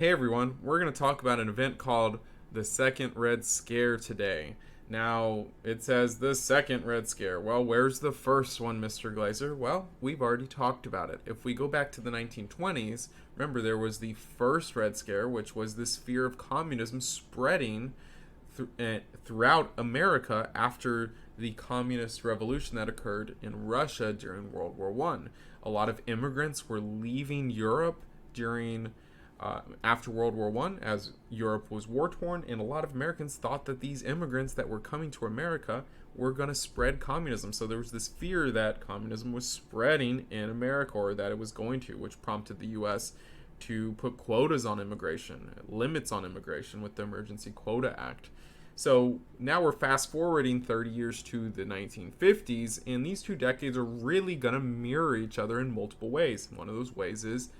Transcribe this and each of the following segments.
Hey everyone, we're going to talk about an event called the Second Red Scare today. Now, it says the Second Red Scare. Well, where's the first one, Mr. Glazer? Well, we've already talked about it. If we go back to the 1920s, remember there was the first Red Scare, which was this fear of communism spreading throughout America after the communist revolution that occurred in Russia during World War One. A lot of immigrants were leaving Europe during after World War One, as Europe was war torn, and a lot of Americans thought that these immigrants that were coming to America were going to spread communism. So there was this fear that communism was spreading in America, or that it was going to, which prompted the U.S. to put quotas on immigration, limits on immigration with the Emergency Quota Act. So now we're fast forwarding 30 years to the 1950s, and these two decades are really going to mirror each other in multiple ways. One of those ways is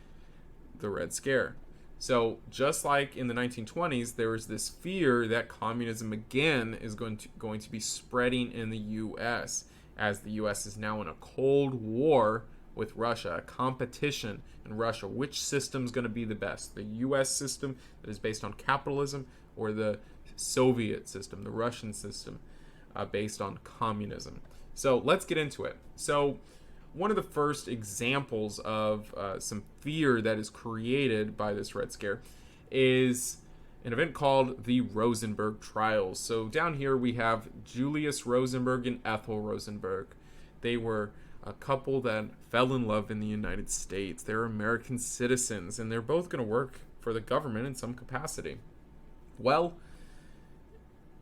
the Red Scare. So just like in the 1920s, there was this fear that communism again is going to be spreading in the U.S., as the U.S. is now in a Cold War with Russia, a competition in Russia. Which system is going to be the best? The U.S. system that is based on capitalism, or the Soviet system, the Russian system, based on communism? So let's get into it. So one of the first examples of some fear that is created by this Red Scare is an event called the Rosenberg Trials. So down here we have Julius Rosenberg and Ethel Rosenberg. They were a couple that fell in love in the United States. They're American citizens, and they're both going to work for the government in some capacity. Well,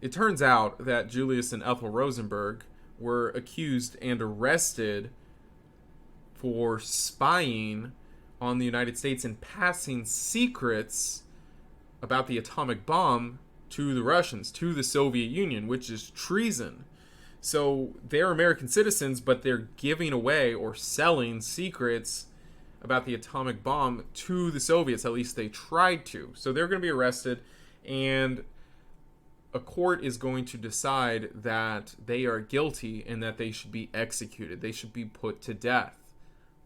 it turns out that Julius and Ethel Rosenberg were accused and arrested for spying on the United States and passing secrets about the atomic bomb to the Russians, to the Soviet Union, which is treason. So they're American citizens, but they're giving away or selling secrets about the atomic bomb to the Soviets. At least they tried to. So they're going to be arrested, and a court is going to decide that they are guilty and that they should be executed. They should be put to death.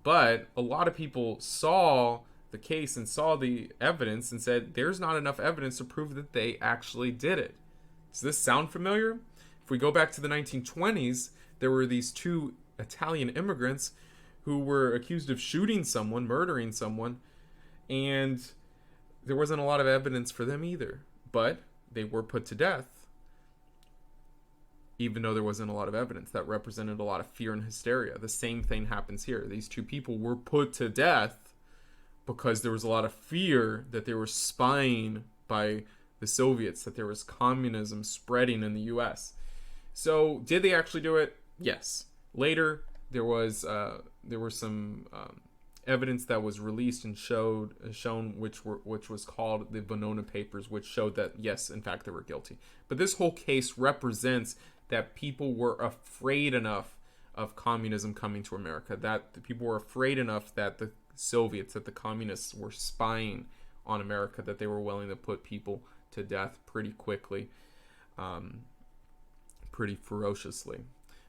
But a lot of people saw the case and saw the evidence and said there's not enough evidence to prove that they actually did it. Does this sound familiar? If we go back to the 1920s, there were these two Italian immigrants who were accused of shooting someone, murdering someone, and there wasn't a lot of evidence for them either. But they were put to death, even though there wasn't a lot of evidence. That represented a lot of fear and hysteria. The same thing happens here. These two people were put to death because there was a lot of fear that they were spying by the Soviets, that there was communism spreading in the U.S. So did they actually do it? Yes. Later, there were some evidence that was released and shown, which was called the Venona Papers, which showed that yes, in fact, they were guilty. But this whole case represents that people were afraid enough of communism coming to America, that the people were afraid enough that the Soviets, that the communists were spying on America, that they were willing to put people to death pretty quickly, pretty ferociously.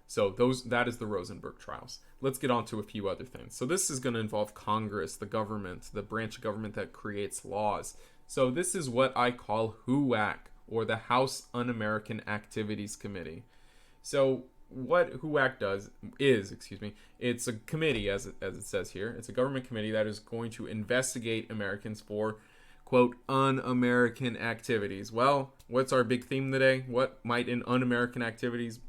So that is the Rosenberg Trials. Let's get on to a few other things. So this is going to involve Congress, the government, the branch of government that creates laws. So this is what I call HUAC, or the House Un-American Activities Committee. So what HUAC is, it's a committee, as it says here. It's a government committee that is going to investigate Americans for, quote, un-American activities. Well, what's our big theme today? What might an un-American activity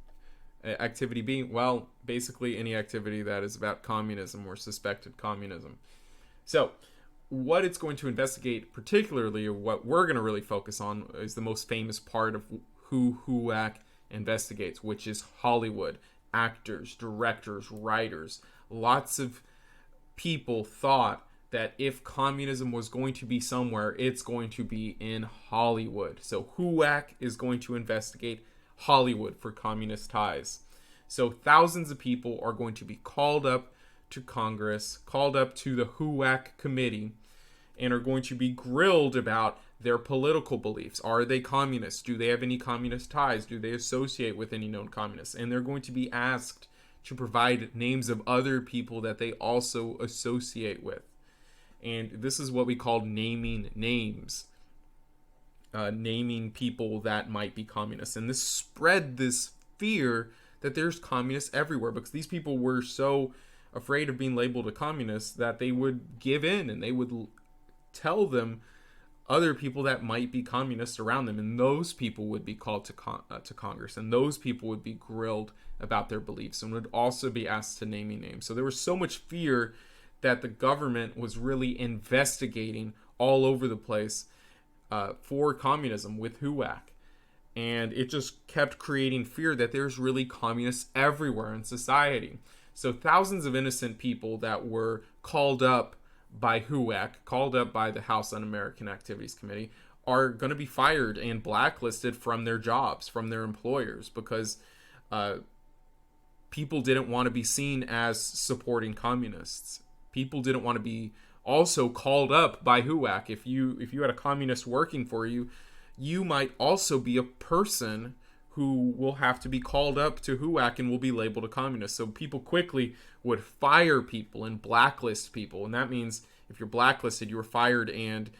be? Well, basically any activity that is about communism or suspected communism. So what it's going to investigate, particularly, or what we're going to really focus on, is the most famous part of who HUAC investigates, which is Hollywood. Actors, directors, writers. Lots of people thought that if communism was going to be somewhere, it's going to be in Hollywood. So HUAC is going to investigate Hollywood for communist ties. So thousands of people are going to be called up to Congress, called up to the HUAC committee, and are going to be grilled about their political beliefs. Are they communists? Do they have any communist ties? Do they associate with any known communists? And they're going to be asked to provide names of other people that they also associate with. And this is what we call naming names, naming people that might be communists. And this spread this fear that there's communists everywhere, because these people were so afraid of being labeled a communist that they would give in, and they would tell them other people that might be communists around them, and those people would be called to Congress, and those people would be grilled about their beliefs and would also be asked to name names. So there was so much fear that the government was really investigating all over the place for communism with HUAC. And it just kept creating fear that there's really communists everywhere in society. So thousands of innocent people that were called up by HUAC, called up by the House Un-American Activities Committee, are going to be fired and blacklisted from their jobs, from their employers, because people didn't want to be seen as supporting communists. People didn't want to be also called up by HUAC. If you had a communist working for you, you might also be a person who will have to be called up to HUAC and will be labeled a communist. So people quickly would fire people and blacklist people. And that means if you're blacklisted, you were fired, and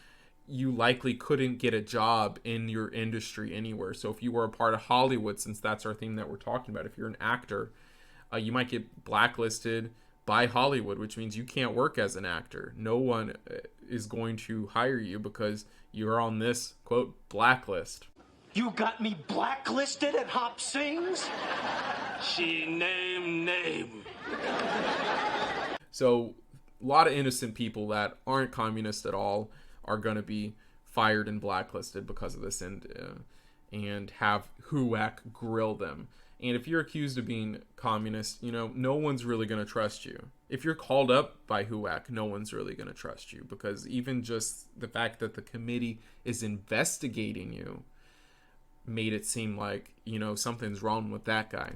you likely couldn't get a job in your industry anywhere. So if you were a part of Hollywood, since that's our theme that we're talking about, if you're an actor, you might get blacklisted by Hollywood, which means you can't work as an actor. No one is going to hire you because you're on this, quote, blacklist. You got me blacklisted at Hop Sings? She name. So a lot of innocent people that aren't communist at all are going to be fired and blacklisted because of this, and have HUAC grill them. And if you're accused of being communist, no one's really going to trust you. If you're called up by HUAC, no one's really going to trust you, because even just the fact that the committee is investigating you made it seem like, something's wrong with that guy.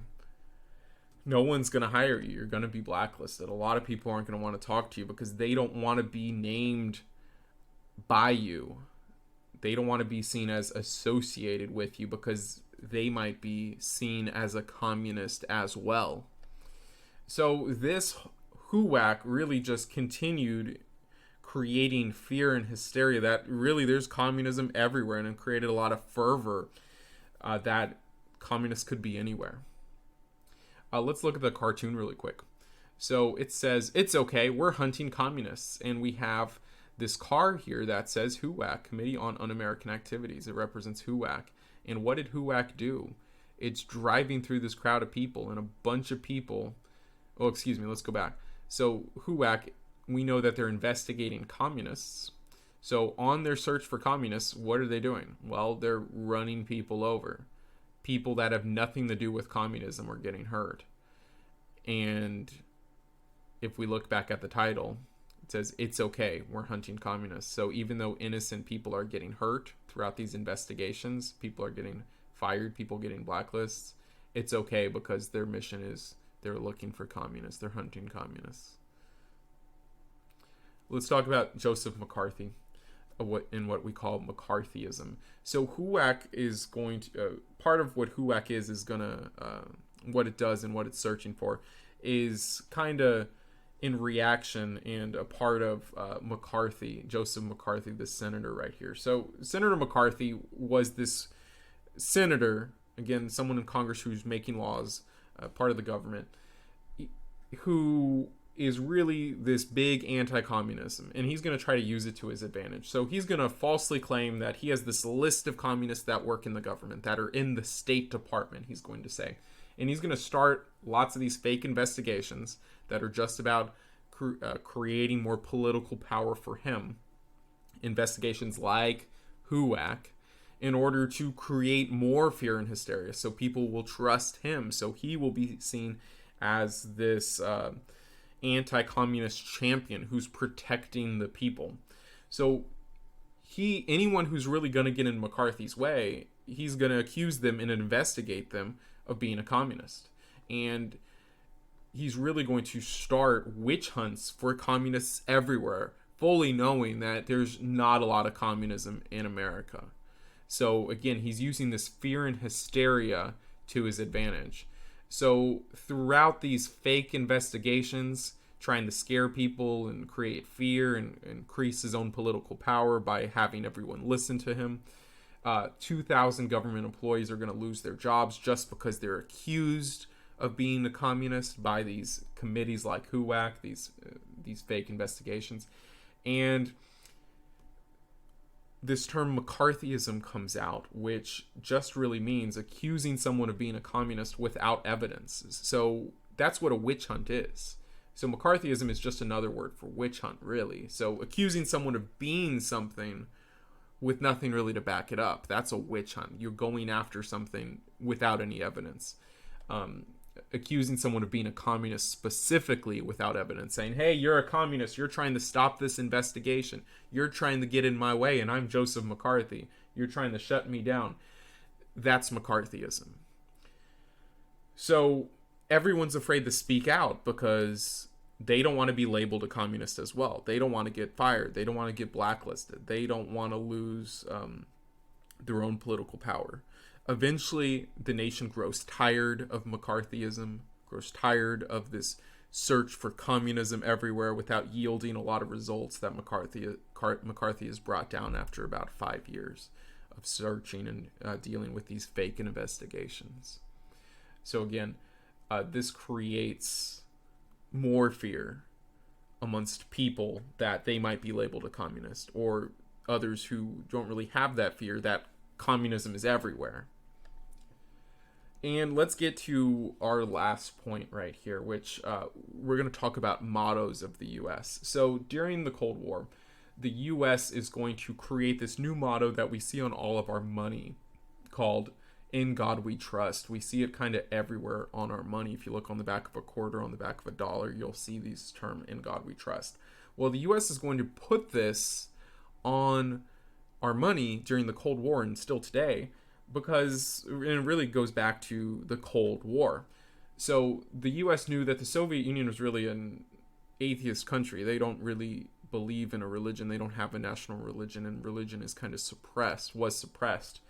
No one's going to hire you. You're going to be blacklisted. A lot of people aren't going to want to talk to you because they don't want to be named by you. They don't want to be seen as associated with you because they might be seen as a communist as well. So this HUAC really just continued creating fear and hysteria that really there's communism everywhere, and it created a lot of fervor that communists could be anywhere. Let's look at the cartoon really quick. So it says, "It's okay, we're hunting communists." And we have this car here that says HUAC, Committee on Un-American Activities. It represents HUAC. And what did HUAC do? It's driving through this crowd of people, and a bunch of people... Oh, excuse me, let's go back. So HUAC, we know that they're investigating communists. So on their search for communists, what are they doing? Well, they're running people over. People that have nothing to do with communism are getting hurt. And if we look back at the title, it says, "It's okay, we're hunting communists." So even though innocent people are getting hurt throughout these investigations, people are getting fired, people getting blacklists, it's okay because their mission is they're looking for communists. They're hunting communists. Let's talk about Joseph McCarthy, what we call McCarthyism. So HUAC is going to, part of what HUAC is going to, what it does and what it's searching for is kind of in reaction and a part of McCarthy, Joseph McCarthy, this senator right here. So Senator McCarthy was this senator, again, someone in Congress who's making laws, part of the government, who is really this big anti-communism, and he's going to try to use it to his advantage. So he's going to falsely claim that he has this list of communists that work in the government, that are in the State Department, he's going to say. And he's going to start lots of these fake investigations that are just about creating more political power for him. Investigations like HUAC, in order to create more fear and hysteria, so people will trust him. So he will be seen as this anti-communist champion who's protecting the people. So anyone who's really going to get in McCarthy's way, he's going to accuse them and investigate them of being a communist. And he's really going to start witch hunts for communists everywhere, fully knowing that there's not a lot of communism in America. So again, he's using this fear and hysteria to his advantage. So throughout these fake investigations trying to scare people and create fear and increase his own political power by having everyone listen to him. 2,000 government employees are going to lose their jobs just because they're accused of being a communist by these committees like HUAC, these fake investigations. And this term McCarthyism comes out, which just really means accusing someone of being a communist without evidence. So that's what a witch hunt is. So McCarthyism is just another word for witch hunt, really. So accusing someone of being something with nothing really to back it up, that's a witch hunt. You're going after something without any evidence. Accusing someone of being a communist specifically without evidence, saying, hey, you're a communist, you're trying to stop this investigation, you're trying to get in my way, and I'm Joseph McCarthy, you're trying to shut me down. That's McCarthyism. So everyone's afraid to speak out because they don't want to be labeled a communist as well. They don't want to get fired. They don't want to get blacklisted. They don't want to lose their own political power. Eventually, the nation grows tired of McCarthyism, grows tired of this search for communism everywhere without yielding a lot of results that McCarthy has brought down after about 5 years of searching and dealing with these fake investigations. So again, this creates more fear amongst people that they might be labeled a communist, or others who don't really have that fear that communism is everywhere. And let's get to our last point right here, which we're going to talk about mottos of the U.S. So during the Cold War, the U.S. is going to create this new motto that we see on all of our money called "In God We Trust." We see it kind of everywhere on our money. If you look on the back of a quarter, on the back of a dollar, you'll see this term, "In God We Trust." Well, the U.S. is going to put this on our money during the Cold War and still today, because it really goes back to the Cold War. So the U.S. knew that the Soviet Union was really an atheist country. They don't really believe in a religion. They don't have a national religion, and religion is kind of was suppressed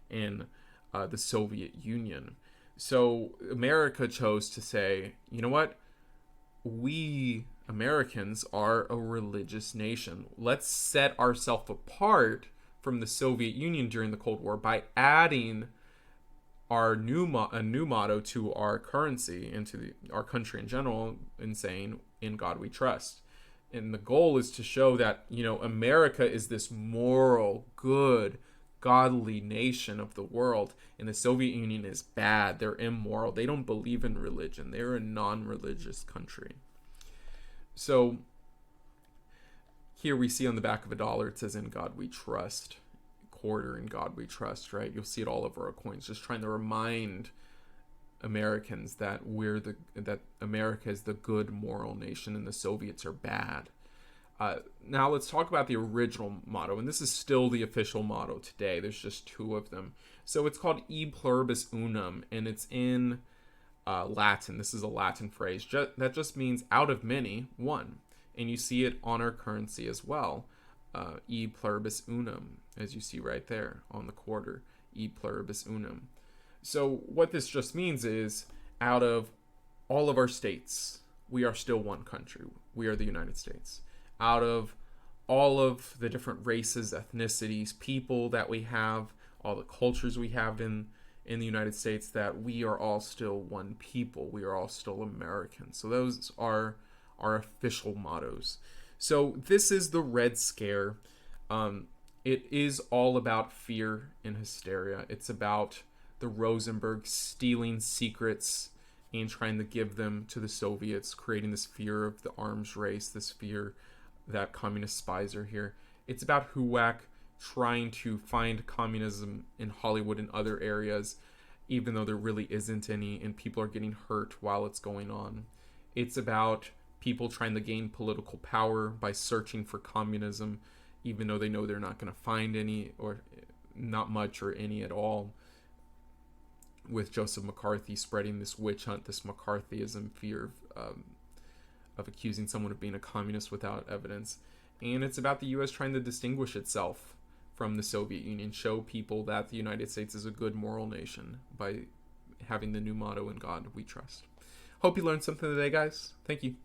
in the Soviet Union. So America chose to say, you know what? We Americans are a religious nation. Let's set ourselves apart from the Soviet Union during the Cold War by adding a new motto to our currency and to our country in general, and saying, "In God We Trust." And the goal is to show that, America is this moral, good, godly nation of the world, and the Soviet Union is bad. They're immoral. They don't believe in religion. They're a non-religious country. So here we see on the back of a dollar, it says, "In God We Trust." Quarter, "In God We Trust," right? You'll see it all over our coins, just trying to remind Americans that that America is the good moral nation and the Soviets are bad. Now let's talk about the original motto, and this is still the official motto today. There's just two of them. So it's called "E Pluribus Unum," and it's in Latin. This is a Latin phrase that just means "out of many, one." And you see it on our currency as well. "E Pluribus Unum," as you see right there on the quarter. "E Pluribus Unum." So what this just means is, out of all of our states, we are still one country. We are the United States. Out of all of the different races, ethnicities, people that we have, all the cultures we have in the United States, that we are all still one people. We are all still Americans. So those are our official mottos. So this is the Red Scare. It is all about fear and hysteria. It's about the Rosenberg stealing secrets and trying to give them to the Soviets, creating this fear of the arms race, this fear that communist spies are here. It's about HUAC trying to find communism in Hollywood and other areas, even though there really isn't any, and people are getting hurt while it's going on. It's about people trying to gain political power by searching for communism, even though they know they're not going to find any, or not much or any at all, with Joseph McCarthy spreading this witch hunt, this McCarthyism, fear of accusing someone of being a communist without evidence. And it's about the U.S. trying to distinguish itself from the Soviet Union, show people that the United States is a good moral nation by having the new motto, "In God We Trust." Hope you learned something today, guys. Thank you.